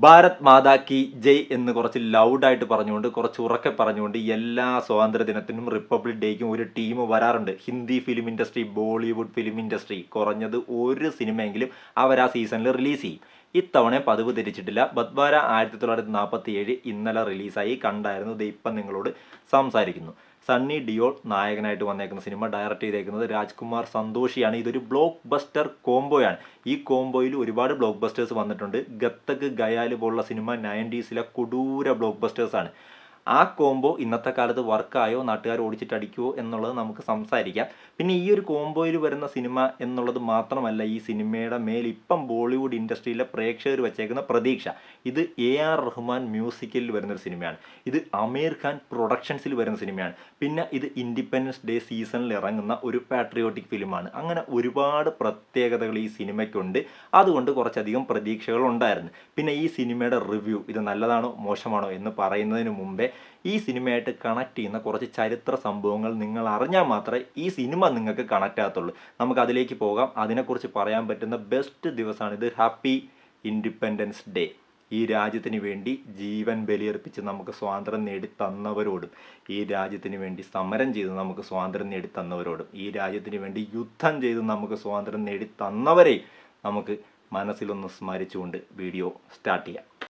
ഭാരത് മാതാ കി ജയ് എന്ന് കുറച്ച് ലൗഡായിട്ട് പറഞ്ഞുകൊണ്ട് കുറച്ച് ഉറക്കെ പറഞ്ഞുകൊണ്ട് എല്ലാ സ്വാതന്ത്ര്യ ദിനത്തിനും റിപ്പബ്ലിക് ഡേക്കും ഒരു ടീം വരാറുണ്ട്. Hindi film industry, Bollywood film industry കുറഞ്ഞത് ഒരു സിനിമയെങ്കിലും അവർ ആ സീസണിൽ റിലീസ് ചെയ്യും. ഇത്തവണ പതിവ് തിരിച്ചിട്ടില്ല. ബദ്വാര 1947 ഇന്നലെ റിലീസായി കണ്ടായിരുന്നു. ഇത് ഇപ്പം നിങ്ങളോട് സംസാരിക്കുന്നു. സണ്ണി ഡിയോൾ നായകനായിട്ട് വന്നേക്കുന്ന സിനിമ ഡയറക്റ്റ് ചെയ്തേക്കുന്നത് രാജ്കുമാർ സന്തോഷിയാണ്. ഇതൊരു ബ്ലോക്ക് ബസ്റ്റർ കോംബോയാണ്. ഈ കോംബോയിൽ ഒരുപാട് ബ്ലോക്ക് ബസ്റ്റേഴ്സ് വന്നിട്ടുണ്ട്. ഗത്തക്ക് ഗയാല് പോലുള്ള സിനിമ 90s കൊടൂര ബ്ലോക്ക് ബസ്റ്റേഴ്സാണ്. ആ കോംബോ ഇന്നത്തെ കാലത്ത് വർക്കായോ, നാട്ടുകാർ ഓടിച്ചിട്ടടിക്കുമോ എന്നുള്ളത് നമുക്ക് സംസാരിക്കാം. പിന്നെ ഈ ഒരു കോംബോയിൽ വരുന്ന സിനിമ എന്നുള്ളത് മാത്രമല്ല ഈ സിനിമയുടെ മേൽ ഇപ്പം ബോളിവുഡ് ഇൻഡസ്ട്രിയിലെ പ്രേക്ഷകർ വെച്ചേക്കുന്ന പ്രതീക്ഷ. ഇത് AR റഹ്മാൻ മ്യൂസിക്കിൽ വരുന്നൊരു സിനിമയാണ്. ഇത് അമീർ ഖാൻ പ്രൊഡക്ഷൻസിൽ വരുന്ന സിനിമയാണ്. പിന്നെ ഇത് ഇൻഡിപെൻഡൻസ് ഡേ സീസണിൽ ഇറങ്ങുന്ന ഒരു പാട്രിയോട്ടിക് ഫിലിമാണ്. അങ്ങനെ ഒരുപാട് പ്രത്യേകതകൾ ഈ സിനിമയ്ക്കുണ്ട്. അതുകൊണ്ട് കുറച്ചധികം പ്രതീക്ഷകൾ ഉണ്ടായിരുന്നു. പിന്നെ ഈ സിനിമയുടെ റിവ്യൂ, ഇത് നല്ലതാണോ മോശമാണോ എന്ന് പറയുന്നതിന് മുമ്പേ ഈ സിനിമയായിട്ട് കണക്ട് ചെയ്യുന്ന കുറച്ച് ചരിത്ര സംഭവങ്ങൾ നിങ്ങൾ അറിഞ്ഞാൽ മാത്രമേ ഈ സിനിമ നിങ്ങൾക്ക് കണക്റ്റ് ആകത്തുള്ളൂ. നമുക്ക് അതിലേക്ക് പോകാം. അതിനെക്കുറിച്ച് പറയാൻ പറ്റുന്ന ബെസ്റ്റ് ദിവസമാണിത്. Happy independence day. ഈ രാജ്യത്തിന് വേണ്ടി ജീവൻ ബലിയർപ്പിച്ച് നമുക്ക് സ്വാതന്ത്ര്യം നേടിത്തന്നവരോടും, ഈ രാജ്യത്തിന് വേണ്ടി സമരം ചെയ്ത് നമുക്ക് സ്വാതന്ത്ര്യം നേടിത്തന്നവരോടും, ഈ രാജ്യത്തിന് വേണ്ടി യുദ്ധം ചെയ്ത് നമുക്ക് സ്വാതന്ത്ര്യം നേടിത്തന്നവരെ നമുക്ക് മനസ്സിലൊന്ന് സ്മരിച്ചുകൊണ്ട് വീഡിയോ സ്റ്റാർട്ട് ചെയ്യാം.